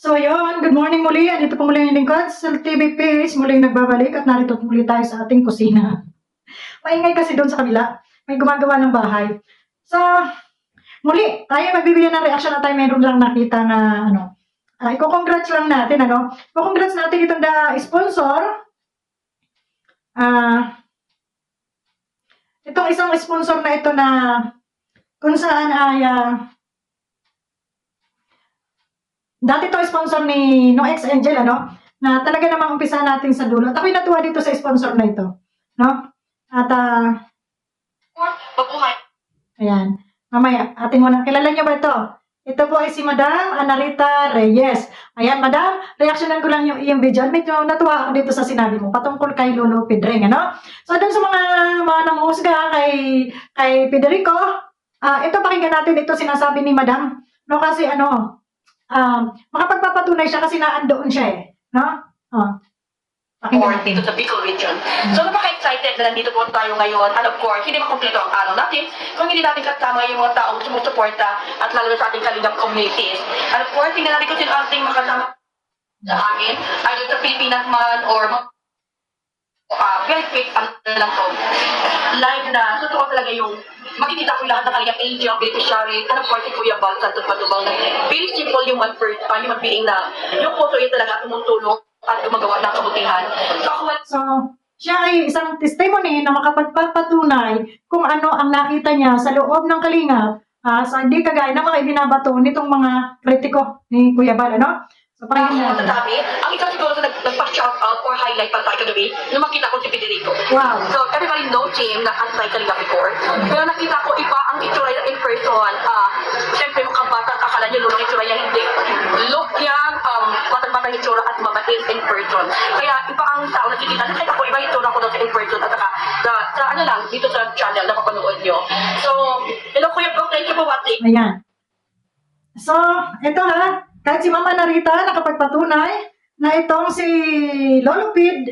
So yun, good morning muli. Andito po muli ang lingkod sa TV page. Muling nagbabalik at narito muli tayo sa ating kusina. Maingay kasi doon sa kabila. May gumagawa ng bahay. So, muli, tayo magbibigyan ng reaction na tayo meron lang nakita na i-congrats lang natin, I-congrats natin itong sponsor. Itong isang sponsor na ito na kung saan ay dati to sponsor ni Noex Angel, na talaga namang umpisa natin sa dulo. At ako'y natuwa dito sa sponsor na ito, no? At, ayan. Mamaya, ating muna. Kilala niyo ba ito? Ito po ay si Madam Anarita Reyes. Ayan, Madam, reactionan ko lang yung iyong video. Medyo natuwa ako dito sa sinabi mo, patungkol kay Lolo Pedring, So, dun sa mga namuhusga kay Federico, ito pakinggan natin, ito sinasabi ni Madam, no? Kasi makapagpapatunay siya kasi naandoon siya no? Or dito sa Bicol region. So, napaka-excited na nandito po tayo ngayon. And of course, hindi makumpleto ang araw natin kung hindi natin kasama yung mga taong sumusuporta at lalo na sa ating Kalingap communities. And of course, tingnan natin kung sino ating makasama sa amin, either sa Pilipinas man or very quick lang to. Live na, totoo talaga yung makikita ko lahat ng Kalingap angel, beneficiary, and of course, si Kuya Bal Santos Matubang na very simple yung human being na yung puso yun talaga tumutulong at gumagawa ng kabutihan. So, siya ay isang testimony na makapagpapatunay kung ano ang nakita niya sa loob ng Kalingap, sa hindi kagaya ng mga ibinabato nitong mga kritiko ni Kuya Bal, So, pakinggan natin. Ang isa siguro sa nagpa-shout out or highlight para sa kagabi, nung makita ko si Federico. Wow. So, everybody know him na anti-Kalingap before. Pero nakita ko iba ang itsura niya in person. Siyempre, mukhang bata, kakala niya lulong itsura niya, hindi. Look niya, batang-batang itsura at mabait in person. Kaya iba ang tao nakikita. Nakita ko iba itsura ko daw sa in person at saka sa dito sa channel na papanood nyo. So, hello Kuya Bro, thank you for watching. Ayan. So, ito kahit si Mama Narita nakapagpatunay na itong si Lolo Pid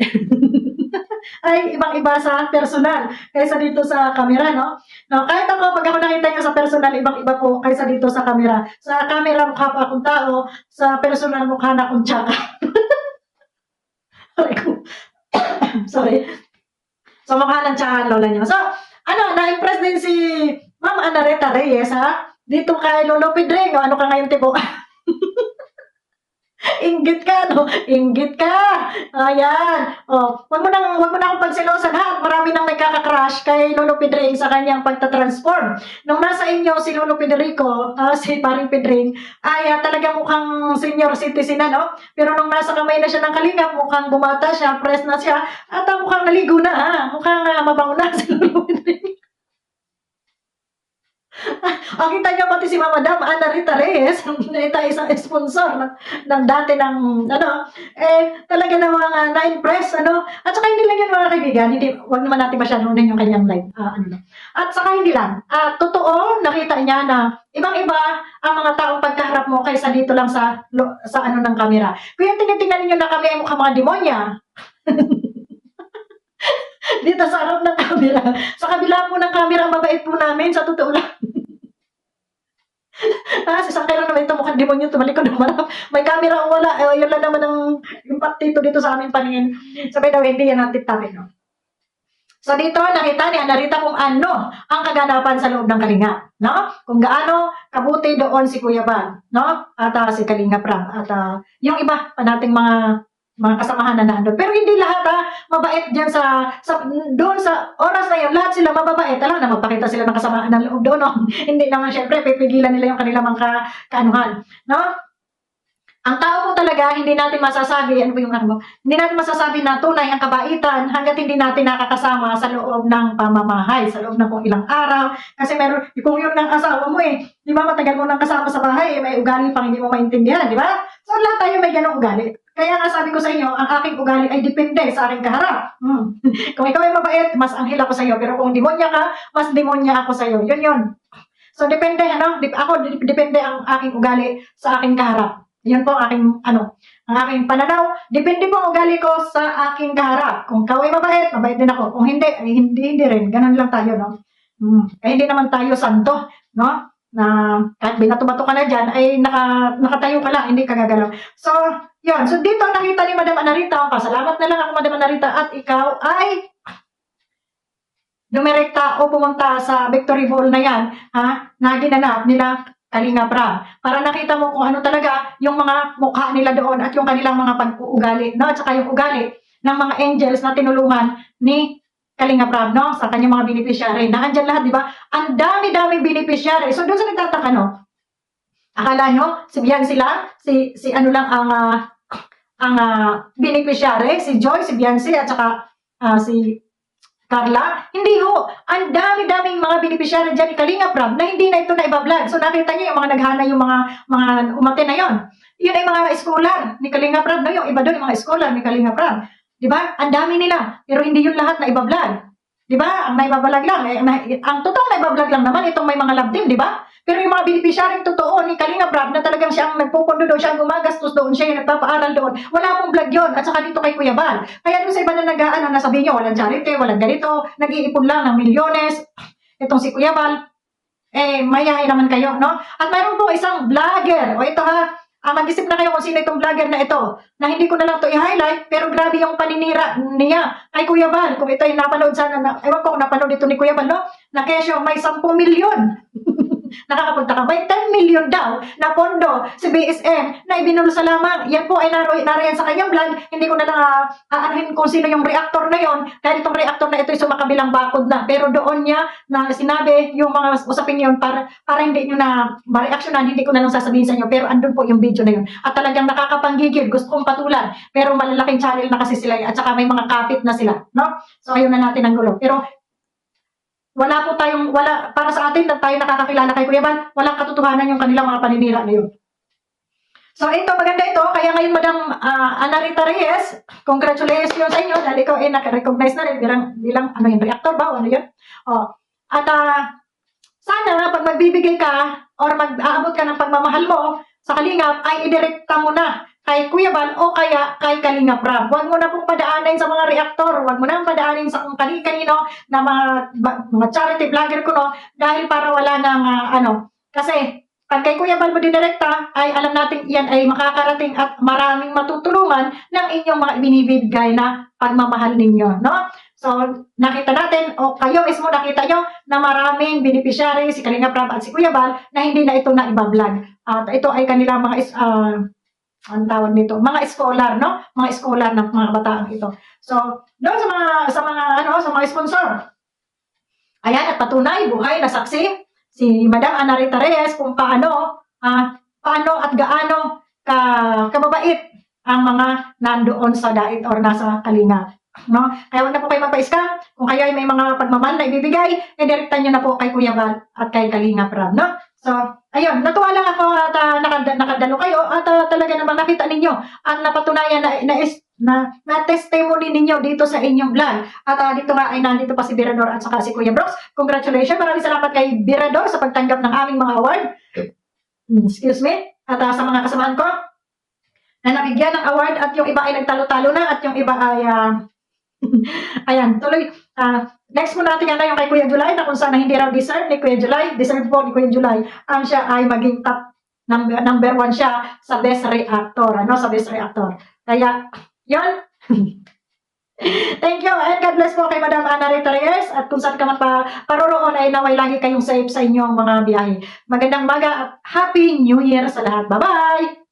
ay ibang-iba sa personal kaysa dito sa camera, no? Kahit ako, pag ako nakita niyo sa personal, ibang-iba po kaysa dito sa camera. Sa camera, mukha pa akong tao. Sa personal, mukha na akong tsaka. Sorry. So, mukha ng tsaka lola niyo. So, na-impress din si Ma'am Anarita Reyes, dito kay Lolo Pedring. Ano ka ngayon, tipo? Inggit ka, no? Inggit ka. Ayan. Wag mo na akong pagsilosan, Marami nang nagkaka-crush kay Lolo Pedring sa kanyang pagta-transform. Nung nasa inyo si Lolo Federico, si Paring Pedring, ay talaga mukhang senior citizen na, Pero nung nasa kamay na siya ng Kalingap, mukhang bumata siya, press na siya, at mukhang naligo na, Mukhang mabango na si Lolo Pedring. Kita niyo pati si Mama Dam Anarita Reyes, na ito isang sponsor ng dati ng talaga namang na-impress, At saka hindi lang yan mga kaibigan, wag naman natin masyadong yung kanyang live, At saka hindi lang, totoo, nakita niya na ibang-iba ang mga taong pagkaharap mo kaysa dito lang sa ng camera. Kung yung tingnan niyo na kami ay mukhang mga demonya, dito sa harap ng camera. Sa kabila po ng camera, ang mabait po namin, sa totoo lang. Sasakay lang naman ito, mukhang demonyo, tumalikod ng marap. May camera o wala, yun lang naman ang impact dito sa aming paningin. Sabi daw, hindi yan ang tip-tapin, So dito, nakita ni Anarita kung ano ang kaganapan sa loob ng Kalingap, Kung gaano kabuti doon si Kuya Bal, At si Kalingap Rang, at yung iba pa nating mga kasamahan na nandun. Pero hindi lahat mabait dyan doon sa oras na yun, lahat sila mababait. Alam na, magpakita sila ng kasamaan ng loob doon, Hindi naman, syempre, pipigilan nila yung kanilang mga kaanuhan, Ang tao po talaga, hindi natin masasabi, hindi natin masasabi na tunay ang kabaitan hanggat hindi natin nakakasama sa loob ng pamamahay, sa loob ng kung ilang araw. Kasi kung yun ng asawa mo di ba, matagal mo nang kasama sa bahay, may ugali pang hindi mo maintindihan, di ba? So, lahat tayo may ganong ugali. Kaya nga sabi ko sa inyo, ang aking ugali ay depende sa aking kaharap. Kung ikaw ay mabait, mas anghel ako sa iyo. Pero kung demonya ka, mas demonya ako sa iyo. Yun. So, depende, depende ang aking ugali sa aking kaharap. Yun po ang aking pananaw. Depende po ang ugali ko sa aking kaharap. Kung ikaw ay mabait din ako. Kung hindi, ay hindi rin. Ganun lang tayo, Kaya hindi naman tayo santo, na kahit binato-bato ka na dyan, ay nakatayo ka lang, hindi ka gagalaw. So, yun. So, dito nakita ni Madam Anarita, pasalamat na lang ako, Madam Anarita, at ikaw ay dumirekta o pumunta sa Victory Ball na yan, na ginanap nila Kalinga Prab. Para nakita mo kung ano talaga yung mga mukha nila doon at yung kanilang mga pag-uugali, no? At saka yung ugali ng mga angels na tinulungan ni Kalinga Prab, no? Sa kanyang mga beneficiary. Naandyan lahat, di ba? Ang dami-daming beneficiary. So, doon sa nagtataka, no? Akala nyo, si Biancy lang, si ano lang ang beneficiary, si Joy, si Biancy, at saka si Carla. Hindi ho. Ang dami-daming mga beneficiary dyan ni Kalinga Prab na hindi na ito na ibablog. So, nakita nyo yung mga naghana yung mga umate na yon. Yun ay mga scholar ni Kalinga Prab, no? Yung iba doon, yung mga scholar ni Kalinga Prab. Di ba? Ang dami nila. Pero hindi yun lahat na ibablog. Di ba? Ang naibablog lang. Ang totoong naibablog lang naman, itong may mga love team, di ba? Pero yung mga beneficiaryong totoo ni Kalinga Prab na talagang siya ang nagpupundo doon, siya ang gumagastos doon, siya yung nagpapaaral doon, wala pong vlog yun. At saka dito kay Kuya Bal. Kaya doon sa iba na nag-ano, nasabihin nyo, walang charity, walang ganito, nag-iipon lang ng milyones. Itong si Kuya Bal, mayahay naman kayo, no? At mayroon po isang vlogger, o ito mag-isip na kayo kung sino itong vlogger na ito, na hindi ko na lang to i-highlight, pero grabe yung paninira niya kay Kuya Bal. Kung ito ay napanood sana, ewan ko kung napanood ito ni Kuya Bal, no? Na kesyo, may 10 milyon. Nakakapunta ka. May 10 million daw na pondo si BSM na ibinulosa lamang. Yan po ay narayan sa kanyang vlog. Hindi ko na lang aanhin kung sino yung reactor na yon. Dahil itong reactor na ito ay sumakabilang bakod na. Pero doon niya na sinabi yung mga usapin yun para hindi nyo na ma-reactionan. Hindi ko na lang sasabihin sa inyo. Pero andun po yung video na yun. At talagang nakakapanggigil. Gusto kong patulan. Pero malalaking channel na kasi sila. At saka may mga kapit na sila. No? So ayun na natin ang gulo. Pero wala para sa atin na tayo nakakakilala kay Kuya Bal, walang katotohanan yung kanilang mga paninira na yun. So ito, maganda ito. Kaya ngayon, Madam Anarita Reyes, congratulations sa inyo dahil ikaw ay naka-recognize na rin bilang ano yun, reactor ba? Ano yun? At sana pag magbibigay ka or mag-aabot ka ng pagmamahal mo sa Kalingap, ay idirekta mo na kay Kuya Bal o kaya kay Kalinga Prab. Huwag mo na pong padaanin sa mga reaktor. Huwag mo na padaanin sa kung kanino na mga charity vlogger ko, no? Dahil para wala nang kasi pag kay Kuya Bal mo didirekta, ay alam natin iyan ay makakarating at maraming matutulungan ng inyong mga binibigay na pagmamahal ninyo, no? So, nakita natin, o kayo mismo nakita nyo na maraming beneficiary si Kalinga Prab at si Kuya Bal na hindi na ito na ibablog. At ito ay kanilang mga ang tawag nito, mga scholar, no? Mga scholar ng mga bataan ito. So, doon sa mga sponsor. Ayan, at patunay, buhay na saksi si Madam Anarita Reyes kung paano at gaano kababait ang mga nandoon sa dait or nasa Kalinga. No? Kaya huwag na po kayo magpa-scam. Kung kayo ay may mga pagmamahal na ibibigay, direktan nyo na po kay Kuya Bal at kay Kalinga Prab, no? So, ayun, natuwa lang ako at nakadalo kayo at talaga namang nakita ninyo at napatunayan na testimony ninyo dito sa inyong vlog. At dito nga ay nandito pa si Birador at saka si Kuya Brooks. Congratulations, maraming salamat kay Birador sa pagtanggap ng aming mga award. Excuse me. At sa mga kasamahan ko na nabigyan ng award at yung iba ay nagtalo-talo na at yung iba ay ayan, tuloy. Next mo natin yung kay Kuya July na kung saan hindi raw deserve ni Kuya July. Deserve po ni Kuya July. Ang siya ay maging top number 1 siya sa best reactor. Sa best reactor. Kaya, yun. Thank you and God bless po kay Madam Anarita Reyes at kung saan ka man paroroon ay naway lagi kayong safe sa inyong mga biyahe. Magandang maga at Happy New Year sa lahat. Bye-bye!